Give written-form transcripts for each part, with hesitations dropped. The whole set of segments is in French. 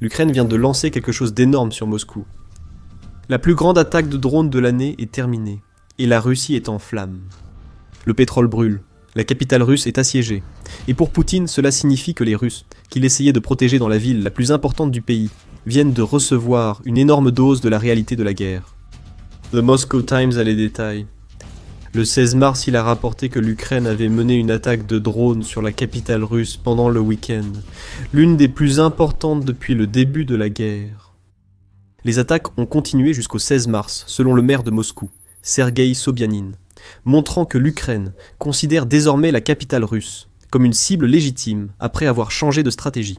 L'Ukraine vient de lancer quelque chose d'énorme sur Moscou. La plus grande attaque de drones de l'année est terminée, et la Russie est en flammes. Le pétrole brûle, la capitale russe est assiégée, et pour Poutine, cela signifie que les Russes, qu'il essayait de protéger dans la ville la plus importante du pays, viennent de recevoir une énorme dose de la réalité de la guerre. The Moscow Times a les détails. Le 16 mars, il a rapporté que l'Ukraine avait mené une attaque de drones sur la capitale russe pendant le week-end, l'une des plus importantes depuis le début de la guerre. Les attaques ont continué jusqu'au 16 mars, selon le maire de Moscou, Sergueï Sobyanin, montrant que l'Ukraine considère désormais la capitale russe comme une cible légitime après avoir changé de stratégie.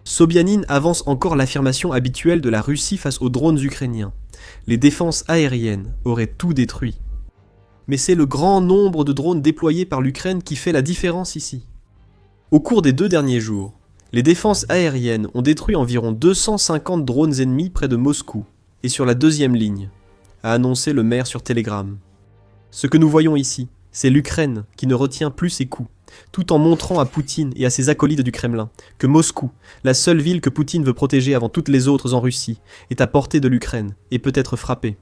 Sobyanin avance encore l'affirmation habituelle de la Russie face aux drones ukrainiens. Les défenses aériennes auraient tout détruit. Mais c'est le grand nombre de drones déployés par l'Ukraine qui fait la différence ici. Au cours des 2 derniers jours, les défenses aériennes ont détruit environ 250 drones ennemis près de Moscou et sur la 2e ligne, a annoncé le maire sur Telegram. Ce que nous voyons ici, c'est l'Ukraine qui ne retient plus ses coups, tout en montrant à Poutine et à ses acolytes du Kremlin que Moscou, la seule ville que Poutine veut protéger avant toutes les autres en Russie, est à portée de l'Ukraine et peut être frappée.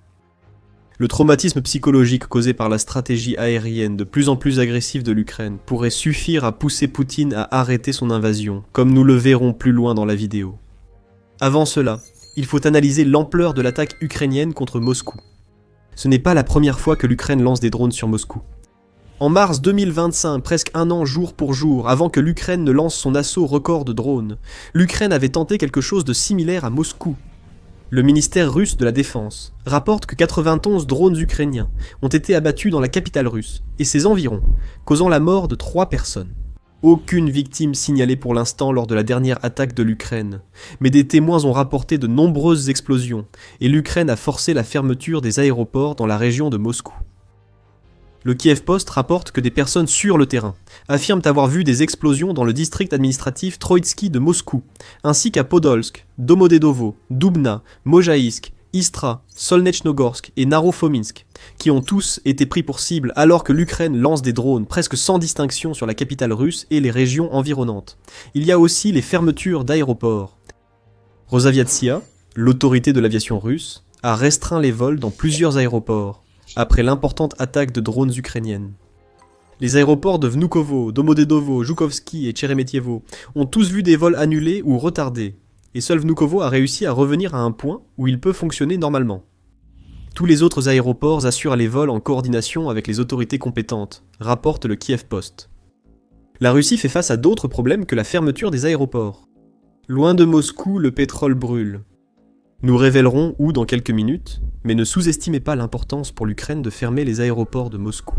Le traumatisme psychologique causé par la stratégie aérienne de plus en plus agressive de l'Ukraine pourrait suffire à pousser Poutine à arrêter son invasion, comme nous le verrons plus loin dans la vidéo. Avant cela, il faut analyser l'ampleur de l'attaque ukrainienne contre Moscou. Ce n'est pas la première fois que l'Ukraine lance des drones sur Moscou. En mars 2025, presque un an jour pour jour, avant que l'Ukraine ne lance son assaut record de drones, l'Ukraine avait tenté quelque chose de similaire à Moscou. Le ministère russe de la Défense rapporte que 91 drones ukrainiens ont été abattus dans la capitale russe et ses environs, causant la mort de 3 personnes. Aucune victime signalée pour l'instant lors de la dernière attaque de l'Ukraine, mais des témoins ont rapporté de nombreuses explosions et l'Ukraine a forcé la fermeture des aéroports dans la région de Moscou. Le Kiev Post rapporte que des personnes sur le terrain affirment avoir vu des explosions dans le district administratif Troïtsky de Moscou, ainsi qu'à Podolsk, Domodedovo, Dubna, Mojaïsk, Istra, Solnechnogorsk et Narofominsk, qui ont tous été pris pour cible alors que l'Ukraine lance des drones presque sans distinction sur la capitale russe et les régions environnantes. Il y a aussi les fermetures d'aéroports. Rosaviatsia, l'autorité de l'aviation russe, a restreint les vols dans plusieurs aéroports, après l'importante attaque de drones ukrainiennes. Les aéroports de Vnukovo, Domodedovo, Joukovski et Tcheremetyevo ont tous vu des vols annulés ou retardés, et seul Vnukovo a réussi à revenir à un point où il peut fonctionner normalement. Tous les autres aéroports assurent les vols en coordination avec les autorités compétentes, rapporte le Kiev Post. La Russie fait face à d'autres problèmes que la fermeture des aéroports. Loin de Moscou, le pétrole brûle. Nous révélerons où dans quelques minutes, mais ne sous-estimez pas l'importance pour l'Ukraine de fermer les aéroports de Moscou.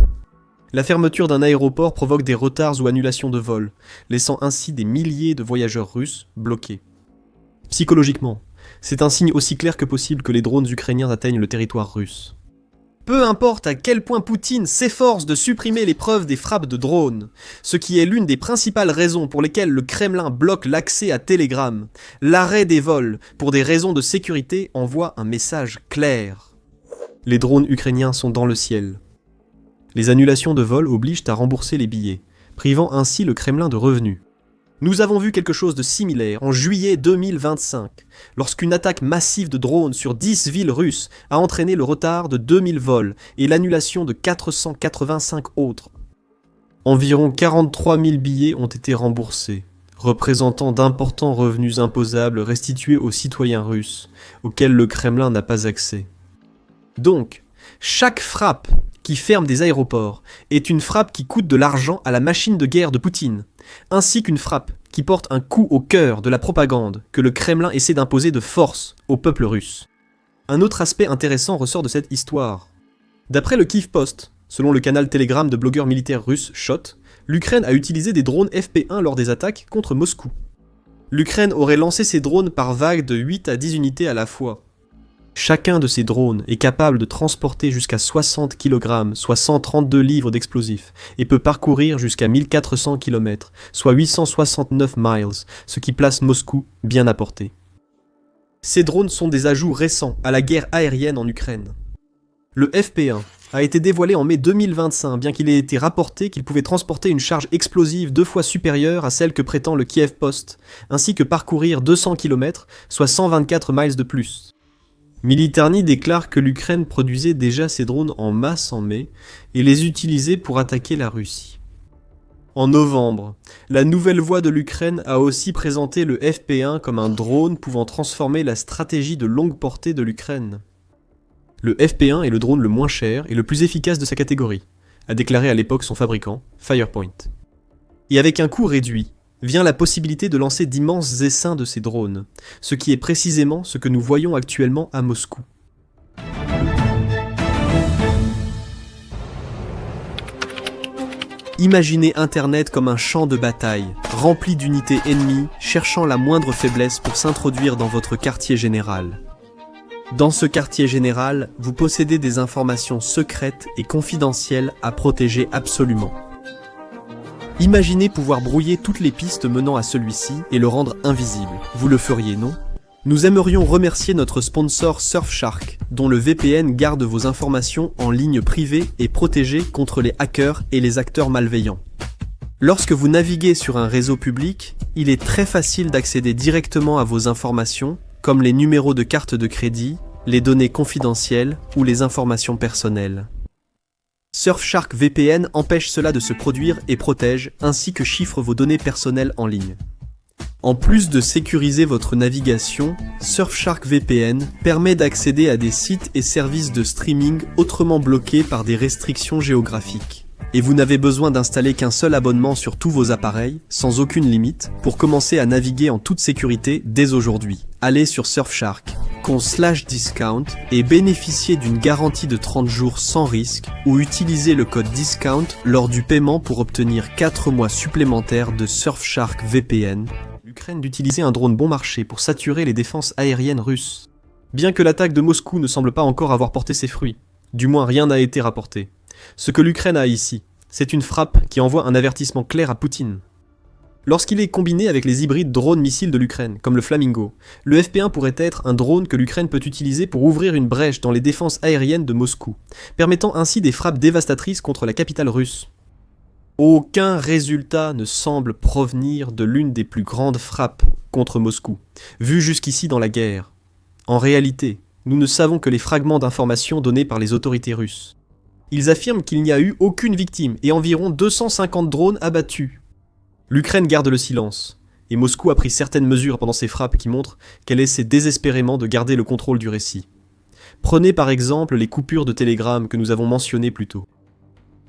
La fermeture d'un aéroport provoque des retards ou annulations de vols, laissant ainsi des milliers de voyageurs russes bloqués. Psychologiquement, c'est un signe aussi clair que possible que les drones ukrainiens atteignent le territoire russe. Peu importe à quel point Poutine s'efforce de supprimer les preuves des frappes de drones, ce qui est l'une des principales raisons pour lesquelles le Kremlin bloque l'accès à Telegram, l'arrêt des vols pour des raisons de sécurité envoie un message clair. Les drones ukrainiens sont dans le ciel. Les annulations de vols obligent à rembourser les billets, privant ainsi le Kremlin de revenus. Nous avons vu quelque chose de similaire en juillet 2025, lorsqu'une attaque massive de drones sur 10 villes russes a entraîné le retard de 2000 vols et l'annulation de 485 autres. Environ 43 000 billets ont été remboursés, représentant d'importants revenus imposables restitués aux citoyens russes, auxquels le Kremlin n'a pas accès. Donc, chaque frappe qui ferme des aéroports est une frappe qui coûte de l'argent à la machine de guerre de Poutine, ainsi qu'une frappe qui porte un coup au cœur de la propagande que le Kremlin essaie d'imposer de force au peuple russe. Un autre aspect intéressant ressort de cette histoire. D'après le Kiev Post, selon le canal Telegram de blogueurs militaires russes Shot, l'Ukraine a utilisé des drones FP1 lors des attaques contre Moscou. L'Ukraine aurait lancé ces drones par vagues de 8 à 10 unités à la fois. Chacun de ces drones est capable de transporter jusqu'à 60 kg, soit 132 livres d'explosifs, et peut parcourir jusqu'à 1400 km, soit 869 miles, ce qui place Moscou bien à portée. Ces drones sont des ajouts récents à la guerre aérienne en Ukraine. Le FP1 a été dévoilé en mai 2025, bien qu'il ait été rapporté qu'il pouvait transporter une charge explosive 2 fois supérieure à celle que prétend le Kiev Post, ainsi que parcourir 200 km, soit 124 miles de plus. Militarny déclare que l'Ukraine produisait déjà ces drones en masse en mai et les utilisait pour attaquer la Russie. En novembre, la nouvelle voix de l'Ukraine a aussi présenté le FP1 comme un drone pouvant transformer la stratégie de longue portée de l'Ukraine. Le FP1 est le drone le moins cher et le plus efficace de sa catégorie, a déclaré à l'époque son fabricant, Firepoint. Et avec un coût réduit, vient la possibilité de lancer d'immenses essaims de ces drones, ce qui est précisément ce que nous voyons actuellement à Moscou. Imaginez Internet comme un champ de bataille, rempli d'unités ennemies cherchant la moindre faiblesse pour s'introduire dans votre quartier général. Dans ce quartier général, vous possédez des informations secrètes et confidentielles à protéger absolument. Imaginez pouvoir brouiller toutes les pistes menant à celui-ci et le rendre invisible. Vous le feriez, non ? Nous aimerions remercier notre sponsor Surfshark, dont le VPN garde vos informations en ligne privée et protégée contre les hackers et les acteurs malveillants. Lorsque vous naviguez sur un réseau public, il est très facile d'accéder directement à vos informations, comme les numéros de carte de crédit, les données confidentielles ou les informations personnelles. Surfshark VPN empêche cela de se produire et protège, ainsi que chiffre vos données personnelles en ligne. En plus de sécuriser votre navigation, Surfshark VPN permet d'accéder à des sites et services de streaming autrement bloqués par des restrictions géographiques. Et vous n'avez besoin d'installer qu'un seul abonnement sur tous vos appareils, sans aucune limite, pour commencer à naviguer en toute sécurité dès aujourd'hui. Allez sur Surfshark, /discount et bénéficiez d'une garantie de 30 jours sans risque ou utilisez le code DISCOUNT lors du paiement pour obtenir 4 mois supplémentaires de Surfshark VPN. L'Ukraine d'utiliser un drone bon marché pour saturer les défenses aériennes russes. Bien que l'attaque de Moscou ne semble pas encore avoir porté ses fruits, du moins rien n'a été rapporté. Ce que l'Ukraine a ici, c'est une frappe qui envoie un avertissement clair à Poutine. Lorsqu'il est combiné avec les hybrides drones-missiles de l'Ukraine, comme le Flamingo, le FP1 pourrait être un drone que l'Ukraine peut utiliser pour ouvrir une brèche dans les défenses aériennes de Moscou, permettant ainsi des frappes dévastatrices contre la capitale russe. Aucun résultat ne semble provenir de l'une des plus grandes frappes contre Moscou, vues jusqu'ici dans la guerre. En réalité, nous ne savons que les fragments d'informations donnés par les autorités russes. Ils affirment qu'il n'y a eu aucune victime et environ 250 drones abattus. L'Ukraine garde le silence, et Moscou a pris certaines mesures pendant ces frappes qui montrent qu'elle essaie désespérément de garder le contrôle du récit. Prenez par exemple les coupures de télégramme que nous avons mentionnées plus tôt.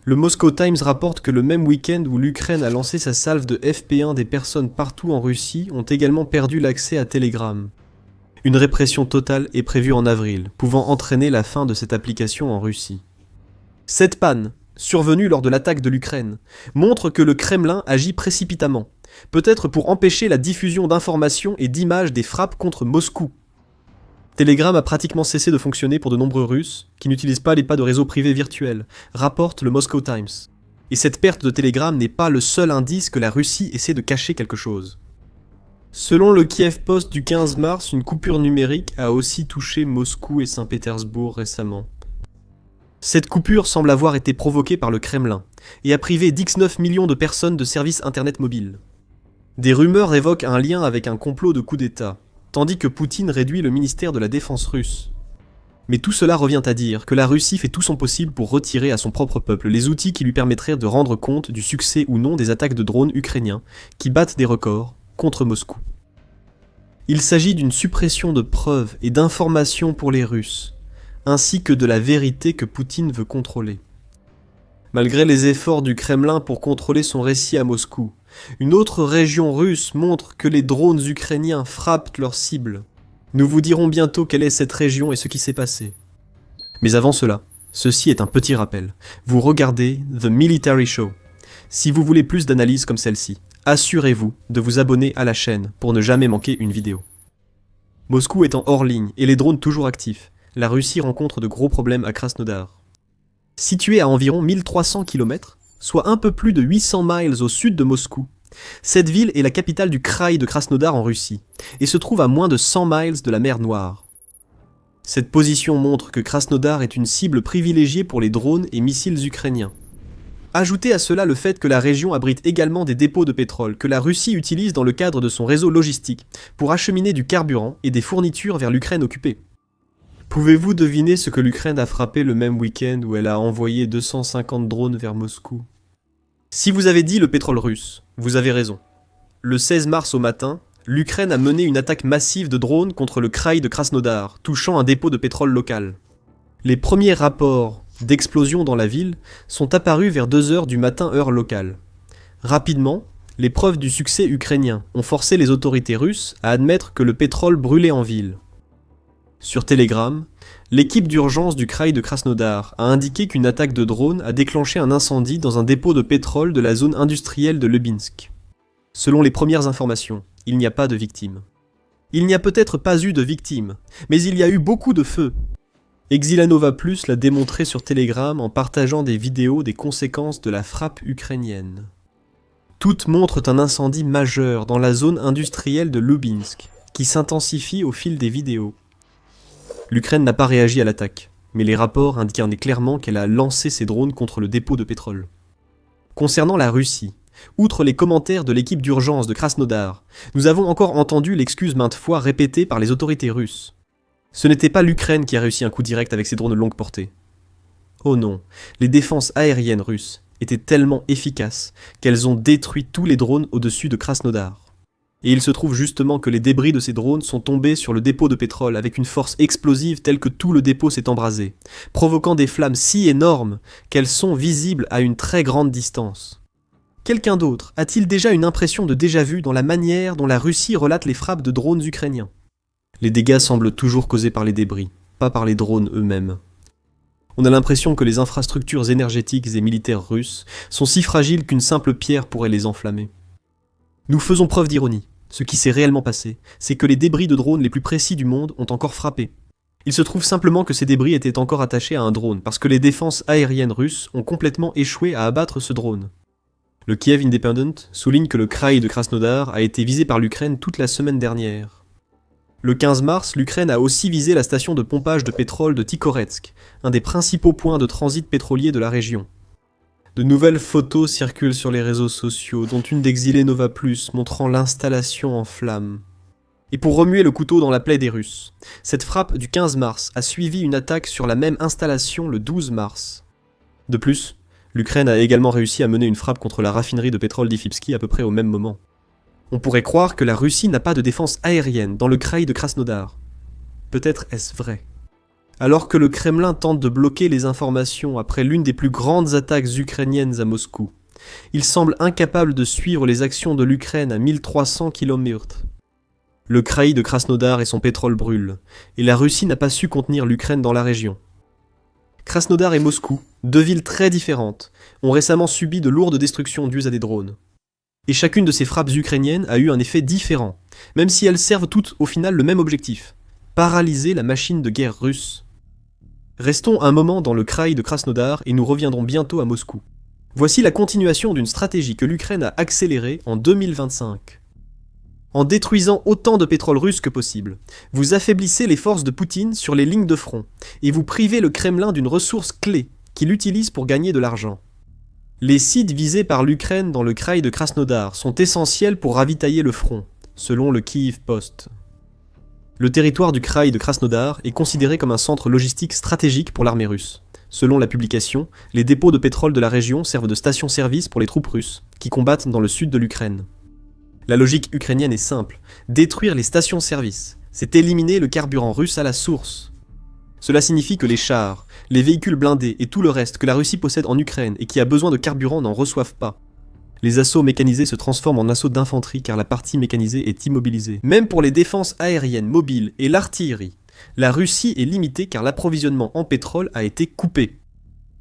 Le Moscow Times rapporte que le même week-end où l'Ukraine a lancé sa salve de FP1, des personnes partout en Russie ont également perdu l'accès à Telegram. Une répression totale est prévue en avril, pouvant entraîner la fin de cette application en Russie. Cette panne, survenue lors de l'attaque de l'Ukraine, montre que le Kremlin agit précipitamment, peut-être pour empêcher la diffusion d'informations et d'images des frappes contre Moscou. Telegram a pratiquement cessé de fonctionner pour de nombreux Russes qui n'utilisent pas les pas de réseau privé virtuel, rapporte le Moscow Times. Et cette perte de Telegram n'est pas le seul indice que la Russie essaie de cacher quelque chose. Selon le Kiev Post du 15 mars, une coupure numérique a aussi touché Moscou et Saint-Pétersbourg récemment. Cette coupure semble avoir été provoquée par le Kremlin et a privé 19 millions de personnes de services internet mobiles. Des rumeurs évoquent un lien avec un complot de coup d'État, tandis que Poutine réduit le ministère de la Défense russe. Mais tout cela revient à dire que la Russie fait tout son possible pour retirer à son propre peuple les outils qui lui permettraient de rendre compte du succès ou non des attaques de drones ukrainiens qui battent des records contre Moscou. Il s'agit d'une suppression de preuves et d'informations pour les Russes, ainsi que de la vérité que Poutine veut contrôler. Malgré les efforts du Kremlin pour contrôler son récit à Moscou, une autre région russe montre que les drones ukrainiens frappent leurs cibles. Nous vous dirons bientôt quelle est cette région et ce qui s'est passé. Mais avant cela, ceci est un petit rappel. Vous regardez The Military Show. Si vous voulez plus d'analyses comme celle-ci, assurez-vous de vous abonner à la chaîne pour ne jamais manquer une vidéo. Moscou étant hors ligne et les drones toujours actifs, la Russie rencontre de gros problèmes à Krasnodar. Située à environ 1300 km, soit un peu plus de 800 miles au sud de Moscou, cette ville est la capitale du kraï de Krasnodar en Russie, et se trouve à moins de 100 miles de la mer Noire. Cette position montre que Krasnodar est une cible privilégiée pour les drones et missiles ukrainiens. Ajoutez à cela le fait que la région abrite également des dépôts de pétrole que la Russie utilise dans le cadre de son réseau logistique pour acheminer du carburant et des fournitures vers l'Ukraine occupée. Pouvez-vous deviner ce que l'Ukraine a frappé le même week-end où elle a envoyé 250 drones vers Moscou? Si vous avez dit le pétrole russe, vous avez raison. Le 16 mars au matin, l'Ukraine a mené une attaque massive de drones contre le kraï de Krasnodar, touchant un dépôt de pétrole local. Les premiers rapports d'explosion dans la ville sont apparus vers 2 heures du matin heure locale. Rapidement, les preuves du succès ukrainien ont forcé les autorités russes à admettre que le pétrole brûlait en ville. Sur Telegram, l'équipe d'urgence du kraï de Krasnodar a indiqué qu'une attaque de drone a déclenché un incendie dans un dépôt de pétrole de la zone industrielle de Lubinsk. Selon les premières informations, il n'y a pas de victimes. Il n'y a peut-être pas eu de victimes, mais il y a eu beaucoup de feux. Exilanova Plus l'a démontré sur Telegram en partageant des vidéos des conséquences de la frappe ukrainienne. Toutes montrent un incendie majeur dans la zone industrielle de Lubinsk, qui s'intensifie au fil des vidéos. L'Ukraine n'a pas réagi à l'attaque, mais les rapports indiquent clairement qu'elle a lancé ses drones contre le dépôt de pétrole. Concernant la Russie, outre les commentaires de l'équipe d'urgence de Krasnodar, nous avons encore entendu l'excuse maintes fois répétée par les autorités russes. Ce n'était pas l'Ukraine qui a réussi un coup direct avec ses drones de longue portée. Oh non, les défenses aériennes russes étaient tellement efficaces qu'elles ont détruit tous les drones au-dessus de Krasnodar. Et il se trouve justement que les débris de ces drones sont tombés sur le dépôt de pétrole avec une force explosive telle que tout le dépôt s'est embrasé, provoquant des flammes si énormes qu'elles sont visibles à une très grande distance. Quelqu'un d'autre a-t-il déjà une impression de déjà-vu dans la manière dont la Russie relate les frappes de drones ukrainiens? Les dégâts semblent toujours causés par les débris, pas par les drones eux-mêmes. On a l'impression que les infrastructures énergétiques et militaires russes sont si fragiles qu'une simple pierre pourrait les enflammer. Nous faisons preuve d'ironie. Ce qui s'est réellement passé, c'est que les débris de drones les plus précis du monde ont encore frappé. Il se trouve simplement que ces débris étaient encore attachés à un drone, parce que les défenses aériennes russes ont complètement échoué à abattre ce drone. Le Kiev Independent souligne que le kraï de Krasnodar a été visé par l'Ukraine toute la semaine dernière. Le 15 mars, l'Ukraine a aussi visé la station de pompage de pétrole de Tikhoretsk, un des principaux points de transit pétrolier de la région. De nouvelles photos circulent sur les réseaux sociaux, dont une d'Exilanova Plus montrant l'installation en flammes. Et pour remuer le couteau dans la plaie des Russes, cette frappe du 15 mars a suivi une attaque sur la même installation le 12 mars. De plus, l'Ukraine a également réussi à mener une frappe contre la raffinerie de pétrole d'Ifipski à peu près au même moment. On pourrait croire que la Russie n'a pas de défense aérienne dans le kraï de Krasnodar. Peut-être est-ce vrai. Alors que le Kremlin tente de bloquer les informations après l'une des plus grandes attaques ukrainiennes à Moscou, il semble incapable de suivre les actions de l'Ukraine à 1300 km. Le kraï de Krasnodar et son pétrole brûlent, et la Russie n'a pas su contenir l'Ukraine dans la région. Krasnodar et Moscou, deux villes très différentes, ont récemment subi de lourdes destructions dues à des drones. Et chacune de ces frappes ukrainiennes a eu un effet différent, même si elles servent toutes au final le même objectif, paralyser la machine de guerre russe. Restons un moment dans le kraï de Krasnodar et nous reviendrons bientôt à Moscou. Voici la continuation d'une stratégie que l'Ukraine a accélérée en 2025. En détruisant autant de pétrole russe que possible, vous affaiblissez les forces de Poutine sur les lignes de front, et vous privez le Kremlin d'une ressource clé qu'il utilise pour gagner de l'argent. Les sites visés par l'Ukraine dans le kraï de Krasnodar sont essentiels pour ravitailler le front, selon le Kyiv Post. Le territoire du kraï de Krasnodar est considéré comme un centre logistique stratégique pour l'armée russe. Selon la publication, les dépôts de pétrole de la région servent de station-service pour les troupes russes, qui combattent dans le sud de l'Ukraine. La logique ukrainienne est simple, détruire les stations-service, c'est éliminer le carburant russe à la source. Cela signifie que les chars, les véhicules blindés et tout le reste que la Russie possède en Ukraine et qui a besoin de carburant n'en reçoivent pas. Les assauts mécanisés se transforment en assauts d'infanterie car la partie mécanisée est immobilisée. Même pour les défenses aériennes mobiles et l'artillerie, la Russie est limitée car l'approvisionnement en pétrole a été coupé.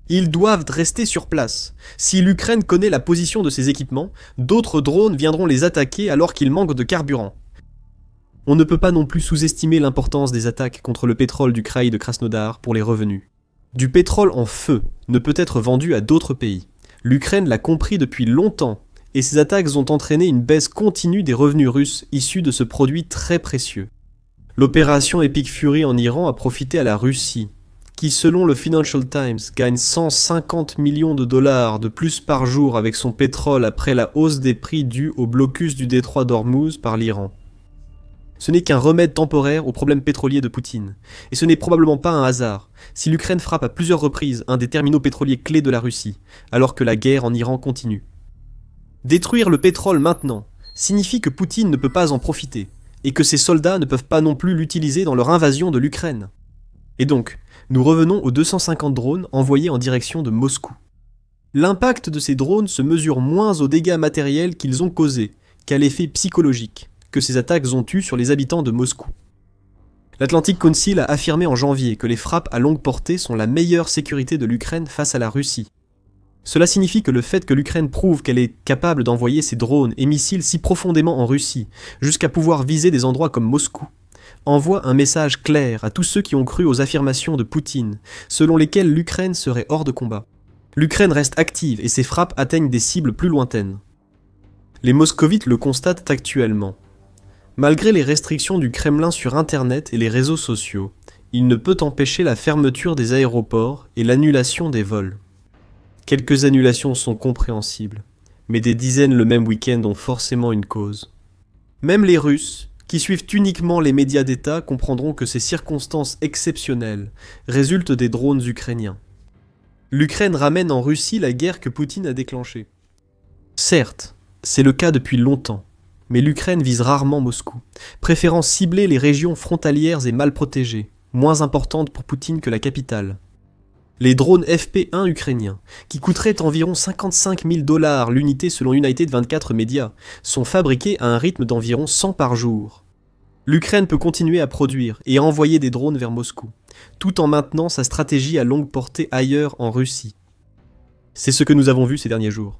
Ils doivent rester sur place. Si l'Ukraine connaît la position de ses équipements, d'autres drones viendront les attaquer alors qu'ils manquent de carburant. On ne peut pas non plus sous-estimer l'importance des attaques contre le pétrole du kraï de Krasnodar pour les revenus. Du pétrole en feu ne peut être vendu à d'autres pays. L'Ukraine l'a compris depuis longtemps, et ces attaques ont entraîné une baisse continue des revenus russes issus de ce produit très précieux. L'opération Epic Fury en Iran a profité à la Russie, qui selon le Financial Times gagne 150 millions de dollars de plus par jour avec son pétrole après la hausse des prix due au blocus du détroit d'Ormuz par l'Iran. Ce n'est qu'un remède temporaire au problème pétrolier de Poutine, et ce n'est probablement pas un hasard si l'Ukraine frappe à plusieurs reprises un des terminaux pétroliers clés de la Russie, alors que la guerre en Iran continue. Détruire le pétrole maintenant signifie que Poutine ne peut pas en profiter, et que ses soldats ne peuvent pas non plus l'utiliser dans leur invasion de l'Ukraine. Et donc, nous revenons aux 250 drones envoyés en direction de Moscou. L'impact de ces drones se mesure moins aux dégâts matériels qu'ils ont causés qu'à l'effet psychologique que ces attaques ont eu sur les habitants de Moscou. L'Atlantic Council a affirmé en janvier que les frappes à longue portée sont la meilleure sécurité de l'Ukraine face à la Russie. Cela signifie que le fait que l'Ukraine prouve qu'elle est capable d'envoyer ses drones et missiles si profondément en Russie, jusqu'à pouvoir viser des endroits comme Moscou, envoie un message clair à tous ceux qui ont cru aux affirmations de Poutine, selon lesquelles l'Ukraine serait hors de combat. L'Ukraine reste active et ses frappes atteignent des cibles plus lointaines. Les moscovites le constatent actuellement. Malgré les restrictions du Kremlin sur Internet et les réseaux sociaux, il ne peut empêcher la fermeture des aéroports et l'annulation des vols. Quelques annulations sont compréhensibles, mais des dizaines le même week-end ont forcément une cause. Même les Russes, qui suivent uniquement les médias d'État, comprendront que ces circonstances exceptionnelles résultent des drones ukrainiens. L'Ukraine ramène en Russie la guerre que Poutine a déclenchée. Certes, c'est le cas depuis longtemps, mais l'Ukraine vise rarement Moscou, préférant cibler les régions frontalières et mal protégées, moins importantes pour Poutine que la capitale. Les drones FP1 ukrainiens, qui coûteraient environ 55 000 $ l'unité selon United 24 Media, sont fabriqués à un rythme d'environ 100 par jour. L'Ukraine peut continuer à produire et à envoyer des drones vers Moscou, tout en maintenant sa stratégie à longue portée ailleurs en Russie. C'est ce que nous avons vu ces derniers jours.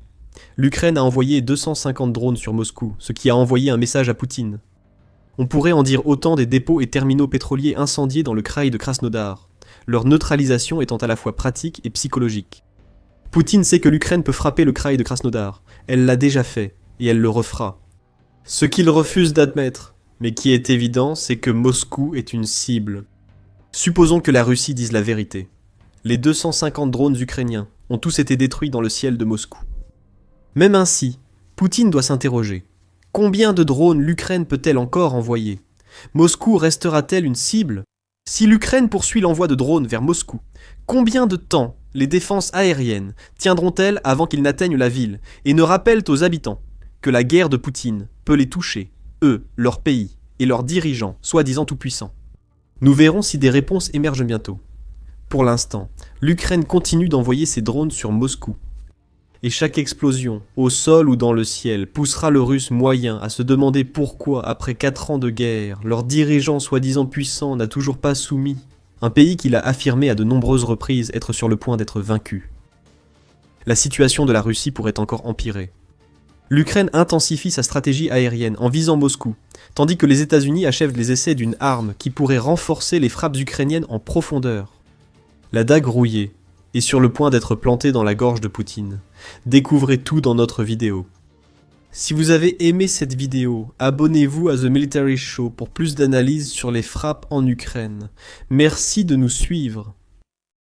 L'Ukraine a envoyé 250 drones sur Moscou, ce qui a envoyé un message à Poutine. On pourrait en dire autant des dépôts et terminaux pétroliers incendiés dans le kraï de Krasnodar, leur neutralisation étant à la fois pratique et psychologique. Poutine sait que l'Ukraine peut frapper le kraï de Krasnodar, elle l'a déjà fait, et elle le refera. Ce qu'il refuse d'admettre, mais qui est évident, c'est que Moscou est une cible. Supposons que la Russie dise la vérité. Les 250 drones ukrainiens ont tous été détruits dans le ciel de Moscou. Même ainsi, Poutine doit s'interroger. Combien de drones l'Ukraine peut-elle encore envoyer ? Moscou restera-t-elle une cible ? Si l'Ukraine poursuit l'envoi de drones vers Moscou, combien de temps les défenses aériennes tiendront-elles avant qu'ils n'atteignent la ville et ne rappellent aux habitants que la guerre de Poutine peut les toucher, eux, leur pays et leurs dirigeants, soi-disant tout-puissants ? Nous verrons si des réponses émergent bientôt. Pour l'instant, l'Ukraine continue d'envoyer ses drones sur Moscou. Et chaque explosion, au sol ou dans le ciel, poussera le Russe moyen à se demander pourquoi, après 4 ans de guerre, leur dirigeant soi-disant puissant n'a toujours pas soumis, un pays qu'il a affirmé à de nombreuses reprises être sur le point d'être vaincu. La situation de la Russie pourrait encore empirer. L'Ukraine intensifie sa stratégie aérienne en visant Moscou, tandis que les États-Unis achèvent les essais d'une arme qui pourrait renforcer les frappes ukrainiennes en profondeur. La dague rouillée est sur le point d'être plantée dans la gorge de Poutine. Découvrez tout dans notre vidéo. Si vous avez aimé cette vidéo, abonnez-vous à The Military Show pour plus d'analyses sur les frappes en Ukraine. Merci de nous suivre.